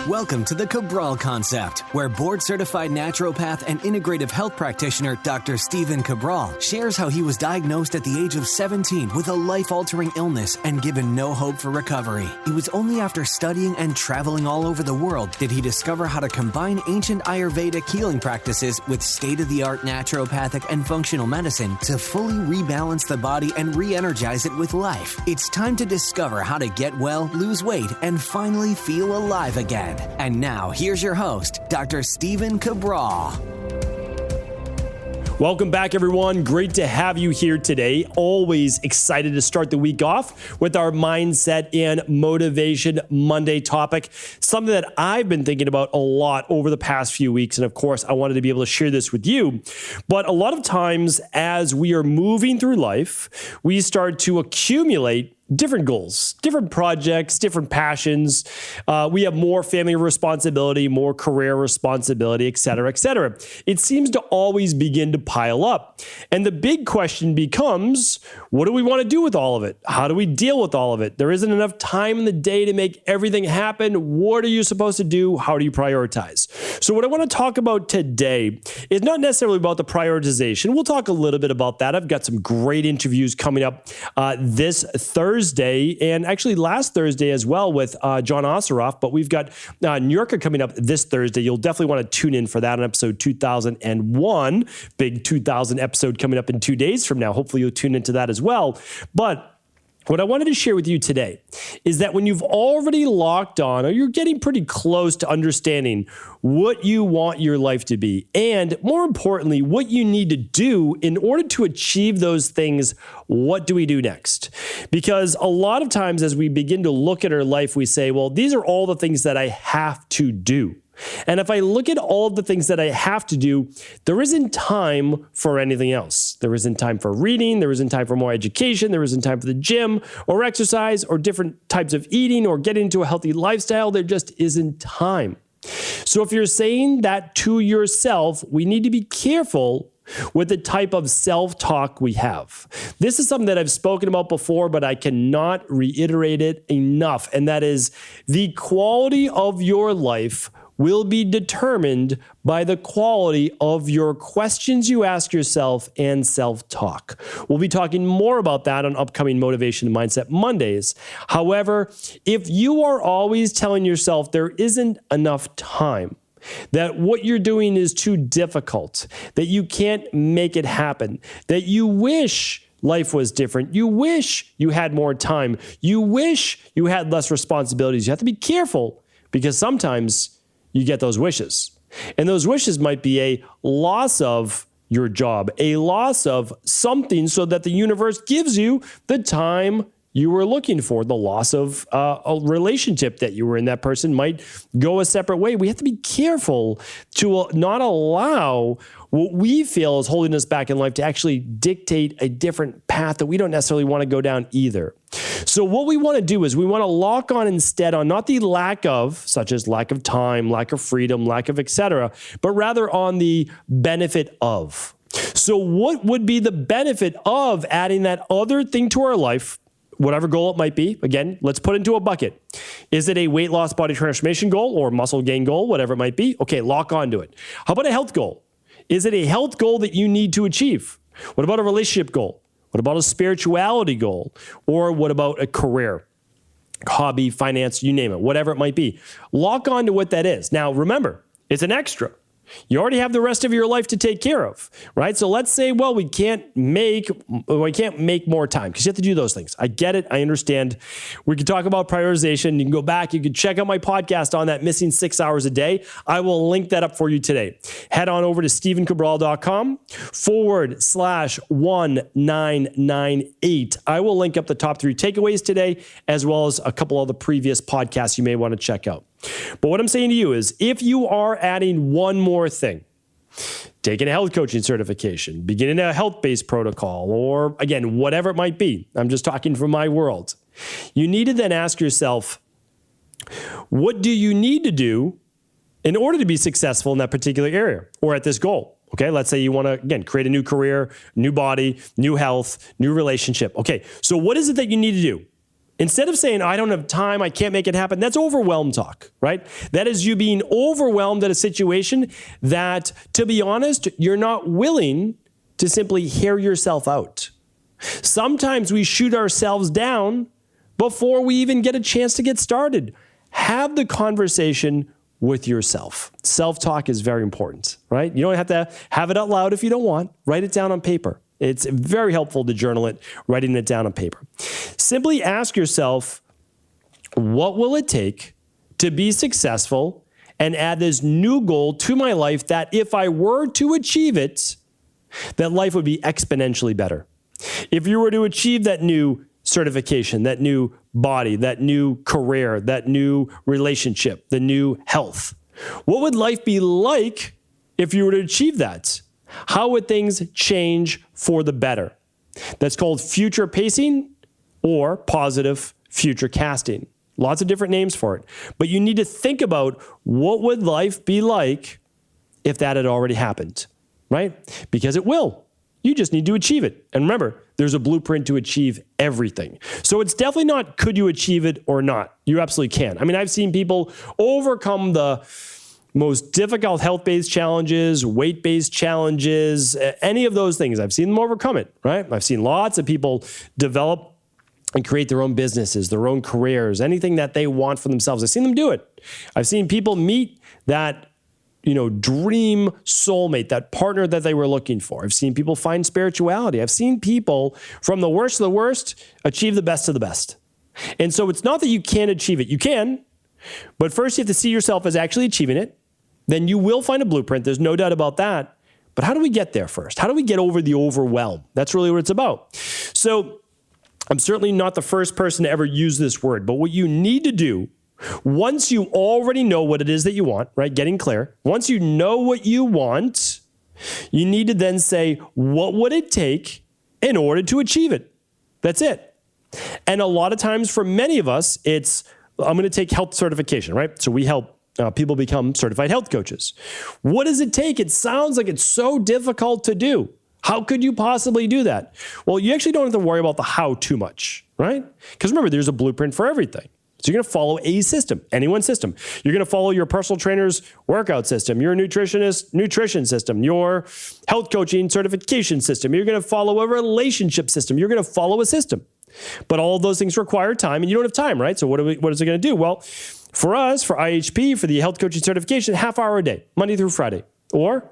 Welcome to the Cabral Concept, where board-certified naturopath and integrative health practitioner Dr. Stephen Cabral shares how he was diagnosed at the age of 17 with a life-altering illness and given no hope for recovery. It was only after studying and traveling all over the world did he discover how to combine ancient Ayurvedic healing practices with state-of-the-art naturopathic and functional medicine to fully rebalance the body and re-energize it with life. It's time to discover how to get well, lose weight, and finally feel alive again. And now, here's your host, Dr. Stephen Cabral. Welcome back, everyone. Great to have you here today. Always excited to start the week off with our Mindset and Motivation Monday topic, something that I've been thinking about a lot over the past few weeks. And of course, I wanted to be able to share this with you. But a lot of times, as we are moving through life, we start to accumulate different goals, different projects, different passions. We have more family responsibility, more career responsibility, et cetera, et cetera. It seems to always begin to pile up. And the big question becomes, what do we want to do with all of it? How do we deal with all of it? There isn't enough time in the day to make everything happen. What are you supposed to do? How do you prioritize? So what I want to talk about today is not necessarily about the prioritization. We'll talk a little bit about that. I've got some great interviews coming up this Thursday, and actually last Thursday as well with John Osseroff, but we've got New Yorker coming up this Thursday. You'll definitely want to tune in for that on episode 2001. Big 2000 episode coming up in 2 days from now. Hopefully you'll tune into that as well. But what I wanted to share with you today is that when you've already locked on, or you're getting pretty close to understanding what you want your life to be, and more importantly, what you need to do in order to achieve those things, what do we do next? Because a lot of times as we begin to look at our life, we say, well, these are all the things that I have to do. And if I look at all of the things that I have to do, there isn't time for anything else. There isn't time for reading. There isn't time for more education. There isn't time for the gym or exercise or different types of eating or getting into a healthy lifestyle. There just isn't time. So if you're saying that to yourself, we need to be careful with the type of self-talk we have. This is something that I've spoken about before, but I cannot reiterate it enough. And that is the quality of your life will be determined by the quality of your questions you ask yourself and self-talk. We'll be talking more about that on upcoming Motivation and Mindset Mondays. However, if you are always telling yourself there isn't enough time, that what you're doing is too difficult, that you can't make it happen, that you wish life was different, you wish you had more time, you wish you had less responsibilities, you have to be careful because sometimes you get those wishes. And those wishes might be a loss of your job, a loss of something so that the universe gives you the time you were looking for, the loss of a relationship that you were in. That person might go a separate way. We have to be careful to not allow what we feel is holding us back in life to actually dictate a different path that we don't necessarily want to go down either. So what we want to do is we want to lock on instead on not the lack of, such as lack of time, lack of freedom, lack of et cetera, but rather on the benefit of. So what would be the benefit of adding that other thing to our life, whatever goal it might be? Again, let's put it into a bucket. Is it a weight loss body transformation goal or muscle gain goal, whatever it might be? Okay, lock onto it. How about a health goal? Is it a health goal that you need to achieve? What about a relationship goal? What about a spirituality goal? Or what about a career, hobby, finance, you name it, whatever it might be? Lock on to what that is. Now, remember, it's an extra. You already have the rest of your life to take care of, right? So let's say, well, we can't make more time because you have to do those things. I get it. I understand. We can talk about prioritization. You can go back. You can check out my podcast on that, missing 6 hours a day. I will link that up for you today. Head on over to stephencabral.com/1998. I will link up the top 3 takeaways today, as well as a couple of the previous podcasts you may want to check out. But what I'm saying to you is, if you are adding one more thing, taking a health coaching certification, beginning a health-based protocol, or again, whatever it might be, I'm just talking from my world, you need to then ask yourself, what do you need to do in order to be successful in that particular area or at this goal? Okay, let's say you want to, again, create a new career, new body, new health, new relationship. Okay, so what is it that you need to do? Instead of saying, I don't have time, I can't make it happen, that's overwhelm talk, right? That is you being overwhelmed at a situation that, to be honest, you're not willing to simply hear yourself out. Sometimes we shoot ourselves down before we even get a chance to get started. Have the conversation with yourself. Self-talk is very important, right? You don't have to have it out loud if you don't want. Write it down on paper. It's very helpful to journal it, writing it down on paper. Simply ask yourself, what will it take to be successful and add this new goal to my life that if I were to achieve it, that life would be exponentially better. If you were to achieve that new certification, that new body, that new career, that new relationship, the new health, what would life be like if you were to achieve that? How would things change for the better? That's called future pacing or positive future casting. Lots of different names for it. But you need to think about what would life be like if that had already happened, right? Because it will. You just need to achieve it. And remember, there's a blueprint to achieve everything. So it's definitely not could you achieve it or not. You absolutely can. I mean, I've seen people overcome the most difficult health-based challenges, weight-based challenges, any of those things. I've seen them overcome it, right? I've seen lots of people develop and create their own businesses, their own careers, anything that they want for themselves. I've seen them do it. I've seen people meet that, dream soulmate, that partner that they were looking for. I've seen people find spirituality. I've seen people from the worst of the worst achieve the best of the best. And so it's not that you can't achieve it. You can, but first you have to see yourself as actually achieving it. Then you will find a blueprint. There's no doubt about that. But how do we get there first? How do we get over the overwhelm? That's really what it's about. So I'm certainly not the first person to ever use this word, but what you need to do once you already know what it is that you want, right? Getting clear. Once you know what you want, you need to then say, what would it take in order to achieve it? That's it. And a lot of times for many of us, it's, I'm going to take health certification, right? So we help people become certified health coaches. What does it take? It sounds like it's so difficult to do. How could you possibly do that? Well, you actually don't have to worry about the how too much, right? Because remember, there's a blueprint for everything. So you're going to follow a system, anyone's system. You're going to follow your personal trainer's workout system, your nutritionist nutrition system, your health coaching certification system. You're going to follow a relationship system. You're going to follow a system. But all of those things require time, and you don't have time, right? So what is it going to do? Well, for us, for IHP, for the health coaching certification, half hour a day, Monday through Friday, or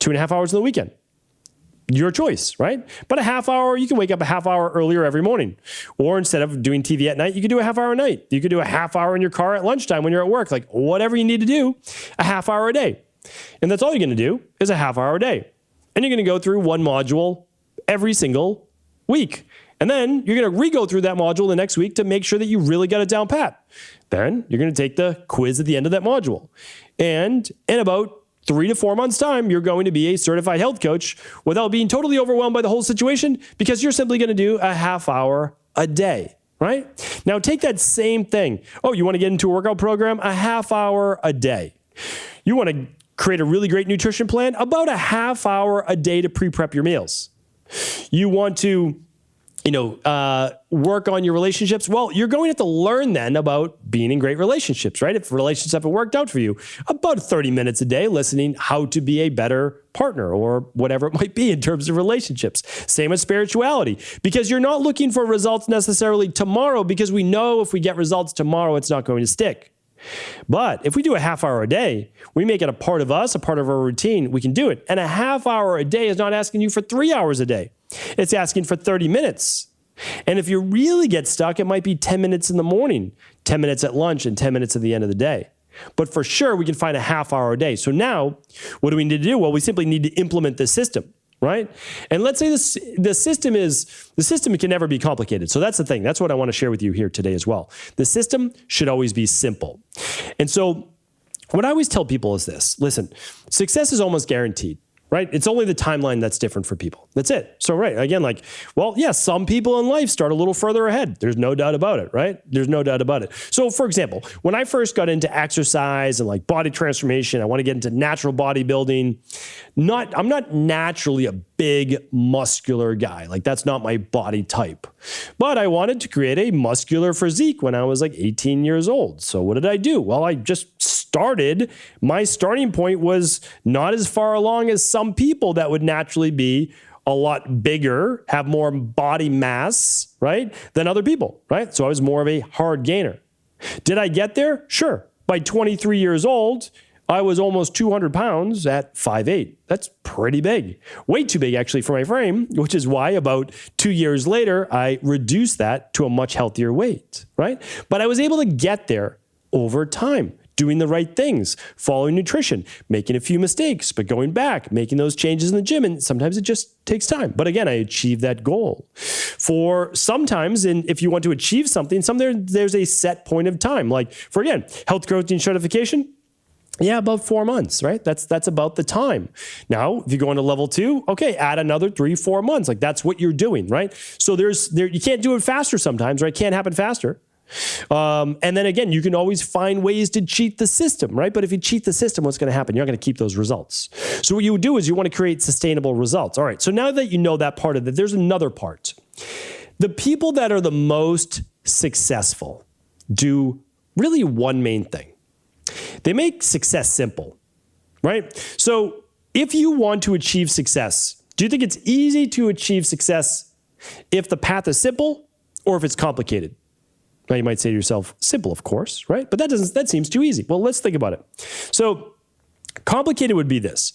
2.5 hours on the weekend. Your choice, right? But a half hour, you can wake up a half hour earlier every morning. Or instead of doing TV at night, you could do a half hour a night. You could do a half hour in your car at lunchtime when you're at work. Like whatever you need to do, a half hour a day. And that's all you're going to do is a half hour a day. And you're going to go through one module every single week. And then you're going to re-go through that module the next week to make sure that you really got it down pat. Then you're going to take the quiz at the end of that module. And in about 3 to 4 months' time, you're going to be a certified health coach without being totally overwhelmed by the whole situation because you're simply going to do a half hour a day, right? Now take that same thing. Oh, you want to get into a workout program? A half hour a day. You want to create a really great nutrition plan? About a half hour a day to pre-prep your meals. You want to work on your relationships? Well, you're going to have to learn then about being in great relationships, right? If relationships haven't worked out for you, about 30 minutes a day listening how to be a better partner or whatever it might be in terms of relationships. Same with spirituality, because you're not looking for results necessarily tomorrow because we know if we get results tomorrow, it's not going to stick. But if we do a half hour a day, we make it a part of us, a part of our routine, we can do it. And a half hour a day is not asking you for 3 hours a day. It's asking for 30 minutes. And if you really get stuck, it might be 10 minutes in the morning, 10 minutes at lunch, and 10 minutes at the end of the day. But for sure, we can find a half hour a day. So now, what do we need to do? Well, we simply need to implement this system, right? And let's say the system can never be complicated. So that's the thing. That's what I want to share with you here today as well. The system should always be simple. And so what I always tell people is this. Listen, success is almost guaranteed. right? It's only the timeline that's different for people. That's it. So, right, again, like, well, yes, some people in life start a little further ahead. There's no doubt about it, right? There's no doubt about it. So, for example, when I first got into exercise and like body transformation, I want to get into natural bodybuilding. I'm not naturally a big muscular guy. Like, that's not my body type. But I wanted to create a muscular physique when I was like 18 years old. So what did I do? Well, I just started. My starting point was not as far along as some people that would naturally be a lot bigger, have more body mass, right, than other people, right? So I was more of a hard gainer. Did I get there? Sure. By 23 years old, I was almost 200 pounds at 5'8". That's pretty big. Way too big, actually, for my frame, which is why about 2 years later, I reduced that to a much healthier weight, right? But I was able to get there over time, doing the right things, following nutrition, making a few mistakes, but going back, making those changes in the gym. And sometimes it just takes time. But again, I achieved that goal. For sometimes, and if you want to achieve something, there's a set point of time. Like for, again, health growth and certification, yeah, about 4 months, right? That's about the time. Now, if you go into level 2, okay, add another 3-4 months. Like that's what you're doing, right? So you can't do it faster sometimes, right? It can't happen faster. And then again, you can always find ways to cheat the system, right? But if you cheat the system, what's going to happen? You're not going to keep those results. So what you would do is you want to create sustainable results. All right. So now that you know that part of it, there's another part. The people that are the most successful do really one main thing. They make success simple, right? So if you want to achieve success, do you think it's easy to achieve success if the path is simple or if it's complicated? Now you might say to yourself, simple, of course, right? But that seems too easy. Well, let's think about it. So complicated would be this.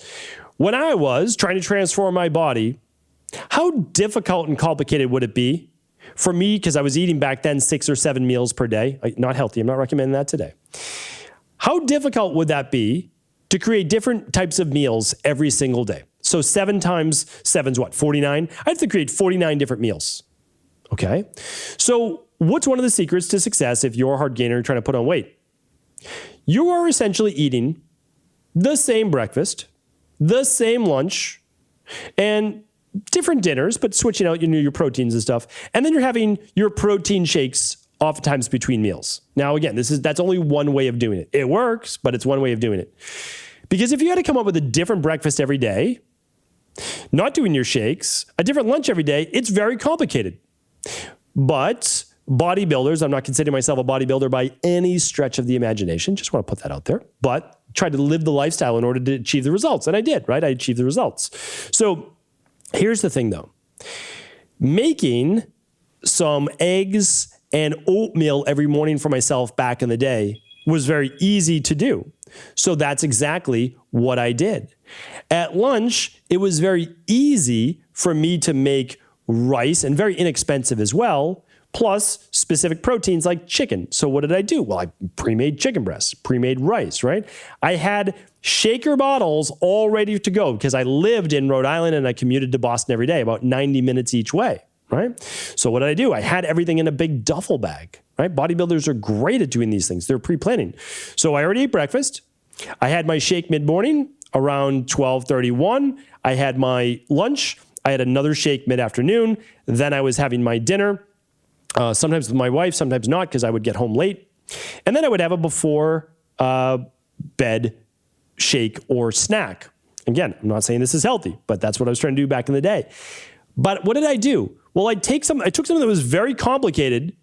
When I was trying to transform my body, how difficult and complicated would it be for me, because I was eating back then 6 or 7 meals per day, not healthy, I'm not recommending that today. How difficult would that be to create different types of meals every single day? So 7 times 7's what, 49? I have to create 49 different meals, okay? So what's one of the secrets to success if you're a hard gainer and trying to put on weight? You are essentially eating the same breakfast, the same lunch, and different dinners, but switching out your proteins and stuff. And then you're having your protein shakes oftentimes between meals. Now, again, that's only one way of doing it. It works, but it's one way of doing it. Because if you had to come up with a different breakfast every day, not doing your shakes, a different lunch every day, it's very complicated. But bodybuilders, I'm not considering myself a bodybuilder by any stretch of the imagination, just want to put that out there, but try to live the lifestyle in order to achieve the results. And I did, right? I achieved the results. So here's the thing though. Making some eggs and oatmeal every morning for myself back in the day was very easy to do. So that's exactly what I did. At lunch, it was very easy for me to make rice, and very inexpensive as well, plus specific proteins like chicken. So what did I do? Well, I pre-made chicken breasts, pre-made rice, right? I had shaker bottles all ready to go because I lived in Rhode Island and I commuted to Boston every day, about 90 minutes each way, right? So what did I do? I had everything in a big duffel bag, right? Bodybuilders are great at doing these things. They're pre-planning. So I already ate breakfast. I had my shake mid-morning around 12:31. I had my lunch. I had another shake mid-afternoon. Then I was having my dinner, sometimes with my wife, sometimes not, because I would get home late. And then I would have a before bed shake or snack. Again, I'm not saying this is healthy, but that's what I was trying to do back in the day. But what did I do? Well, I took something that was very complicated,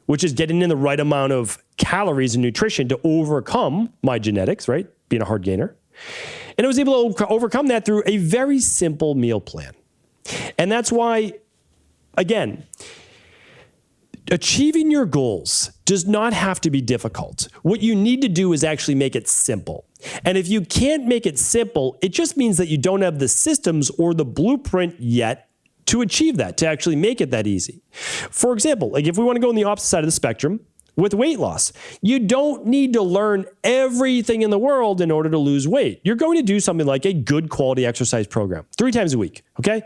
which is getting in the right amount of calories and nutrition to overcome my genetics, right? Being a hard gainer. And I was able to overcome that through a very simple meal plan. And that's why, again, achieving your goals does not have to be difficult. What you need to do is actually make it simple. And if you can't make it simple, it just means that you don't have the systems or the blueprint yet to achieve that, to actually make it that easy. For example, like if we want to go on the opposite side of the spectrum, with weight loss, you don't need to learn everything in the world in order to lose weight. You're going to do something like a good quality exercise program 3 times a week, okay?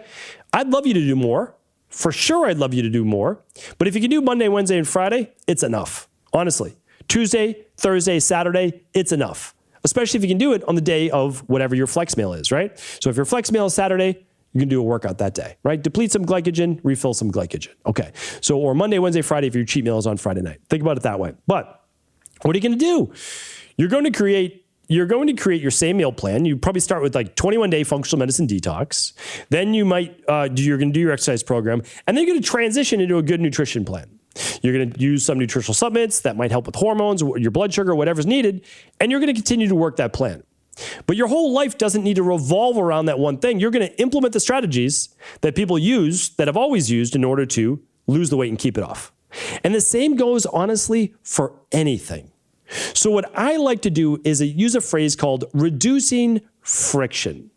I'd love you to do more. For sure, I'd love you to do more. But if you can do Monday, Wednesday, and Friday, it's enough. Honestly, Tuesday, Thursday, Saturday, it's enough. especially if you can do it on the day of whatever your flex meal is, right? So if your flex meal is Saturday, you can do a workout that day, right? Deplete some glycogen, refill some glycogen. Okay. So, or Monday, Wednesday, Friday, if your cheat meal is on Friday night. Think about it that way. But what are you going to do? You're going to create your same meal plan. You probably start with like 21-day functional medicine detox. Then you might, you're going to do your exercise program. And then you're going to transition into a good nutrition plan. You're going to use some nutritional supplements that might help with hormones, your blood sugar, whatever's needed. And you're going to continue to work that plan. But your whole life doesn't need to revolve around that one thing. You're going to implement the strategies that people use, that have always used in order to lose the weight and keep it off. And the same goes, honestly, for anything. So what I like to do is use a phrase called reducing friction.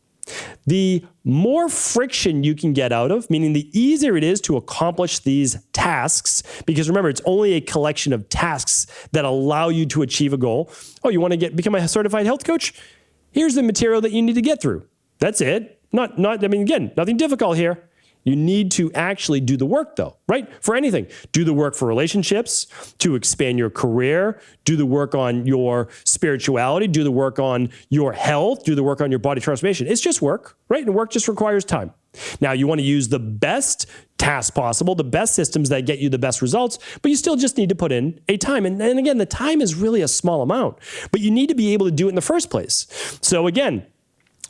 The more friction you can get out of, meaning the easier it is to accomplish these tasks, because remember, it's only a collection of tasks that allow you to achieve a goal. Oh, you want to become a certified health coach? Here's the material that you need to get through. That's it. Again, nothing difficult here. You need to actually do the work though, right? For anything. Do the work for relationships, to expand your career, do the work on your spirituality, do the work on your health, do the work on your body transformation. It's just work, right? And work just requires time. Now, you want to use the best tasks possible, the best systems that get you the best results, but you still just need to put in a time. And again, the time is really a small amount, but you need to be able to do it in the first place. So again,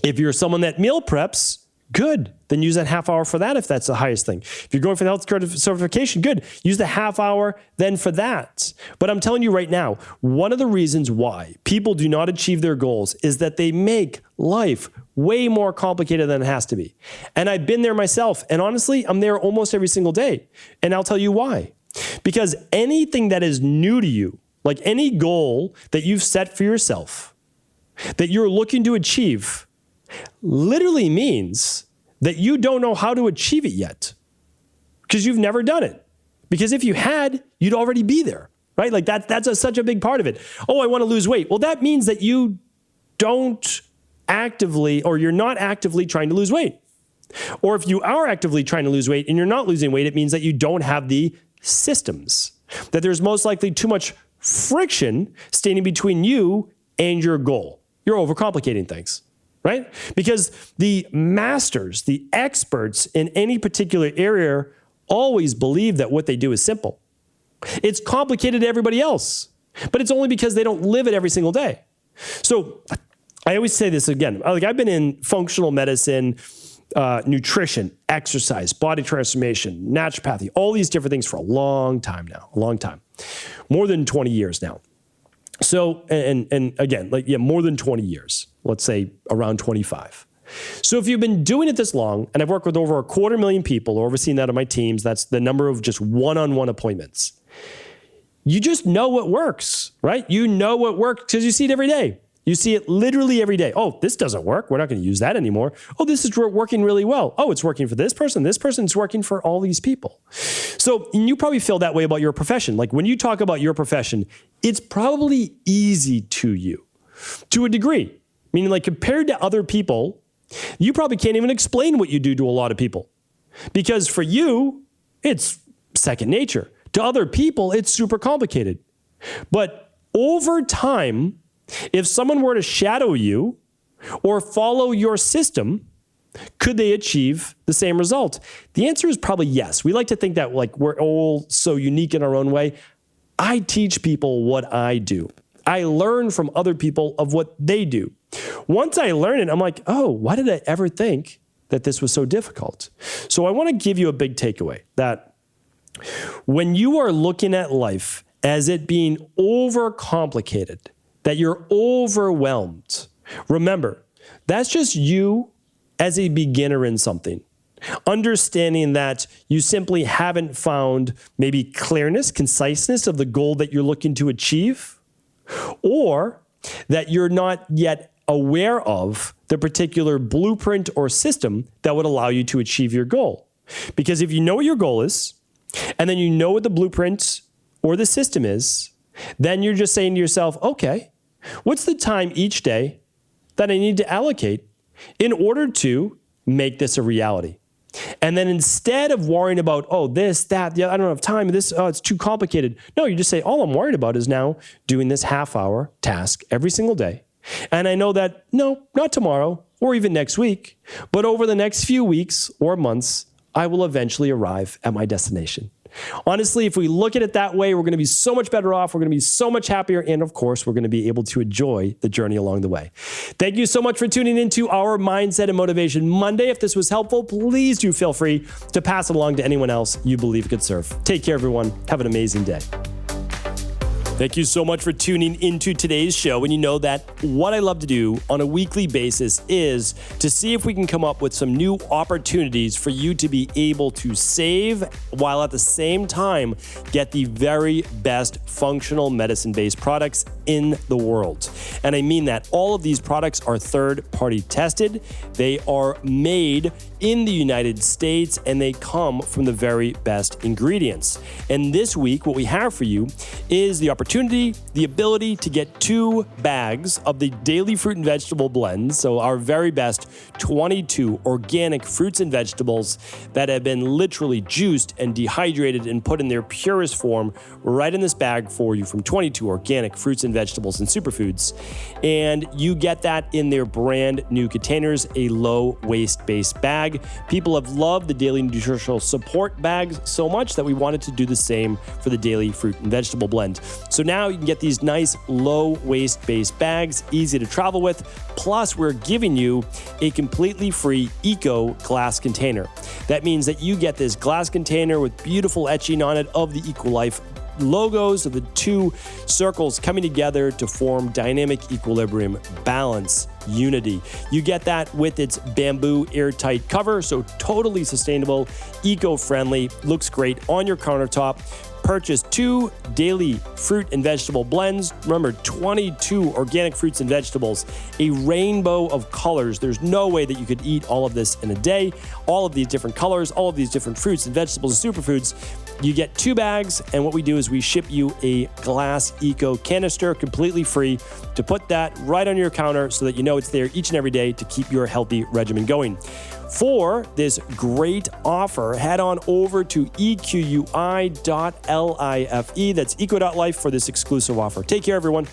if you're someone that meal preps, good. Then use that half hour for that if that's the highest thing. If you're going for the health certification, good. Use the half hour then for that. But I'm telling you right now, one of the reasons why people do not achieve their goals is that they make life way more complicated than it has to be. And I've been there myself. And honestly, I'm there almost every single day. And I'll tell you why. Because anything that is new to you, like any goal that you've set for yourself, that you're looking to achieve, literally means that you don't know how to achieve it yet because you've never done it. Because if you had, you'd already be there, right? Like that's such a big part of it. Oh, I want to lose weight. Well, that means that you don't actively, or you're not actively trying to lose weight. Or if you are actively trying to lose weight and you're not losing weight, it means that you don't have the systems, that there's most likely too much friction standing between you and your goal. You're overcomplicating things. Right? Because the masters, the experts in any particular area always believe that what they do is simple. It's complicated to everybody else, but it's only because they don't live it every single day. So I always say this again, like I've been in functional medicine, nutrition, exercise, body transformation, naturopathy, all these different things for a long time now, more than 20 years now. So, and again, more than 20 years, let's say around 25. So if you've been doing it this long, and I've worked with over 250,000 people or overseen that on my teams, that's the number of just one-on-one appointments. You just know what works, right? You know what works because you see it every day. You see it literally every day. Oh, this doesn't work. We're not going to use that anymore. Oh, this is working really well. Oh, it's working for this person. This person's working for all these people. So you probably feel that way about your profession. Like when you talk about your profession, it's probably easy to you to a degree. Meaning like compared to other people, you probably can't even explain what you do to a lot of people. Because for you, it's second nature. To other people, it's super complicated. But over time, if someone were to shadow you or follow your system, could they achieve the same result? The answer is probably yes. We like to think that like we're all so unique in our own way. I teach people what I do. I learn from other people of what they do. Once I learn it, I'm like, oh, why did I ever think that this was so difficult? So I want to give you a big takeaway that when you are looking at life as it being overcomplicated, that you're overwhelmed, remember, that's just you as a beginner in something. Understanding that you simply haven't found maybe clearness, conciseness of the goal that you're looking to achieve, or that you're not yet aware of the particular blueprint or system that would allow you to achieve your goal. Because if you know what your goal is, and then you know what the blueprint or the system is, then you're just saying to yourself, okay, what's the time each day that I need to allocate in order to make this a reality? And then instead of worrying about, oh, this, that, yeah, I don't have time, this, oh, it's too complicated. No, you just say, all I'm worried about is now doing this half-hour task every single day And I know that, no, not tomorrow or even next week, but over the next few weeks or months, I will eventually arrive at my destination. Honestly, if we look at it that way, we're going to be so much better off. We're going to be so much happier. And of course, we're going to be able to enjoy the journey along the way. Thank you so much for tuning into our Mindset and Motivation Monday. If this was helpful, please do feel free to pass it along to anyone else you believe could serve. Take care, everyone. Have an amazing day. Thank you so much for tuning into today's show. And you know that what I love to do on a weekly basis is to see if we can come up with some new opportunities for you to be able to save while at the same time get the very best functional medicine-based products in the world. And I mean that all of these products are third-party tested. They are made in the United States and they come from the very best ingredients. And this week, what we have for you is the opportunity, the ability to get 2 bags of the daily fruit and vegetable blends. So our very best 22 organic fruits and vegetables that have been literally juiced and dehydrated and put in their purest form right in this bag for you from 22 organic fruits and vegetables and superfoods. And you get that in their brand new containers, a low waste based bag. People have loved the daily nutritional support bags so much that we wanted to do the same for the daily fruit and vegetable blend. So now you can get these nice low waste based bags, easy to travel with. Plus, we're giving you a completely free eco glass container. That means that you get this glass container with beautiful etching on it of the EcoLife logos of the 2 circles coming together to form dynamic equilibrium, balance, unity. You get that with its bamboo airtight cover, so totally sustainable, eco-friendly, looks great on your countertop. Purchase 2 daily fruit and vegetable blends. Remember, 22 organic fruits and vegetables, a rainbow of colors. There's no way that you could eat all of this in a day. All of these different colors, all of these different fruits and vegetables and superfoods. You get 2 bags, and what we do is we ship you a glass eco canister completely free to put that right on your counter so that you know it's there each and every day to keep your healthy regimen going. For this great offer, head on over to equi.life. That's eco.life for this exclusive offer. Take care, everyone.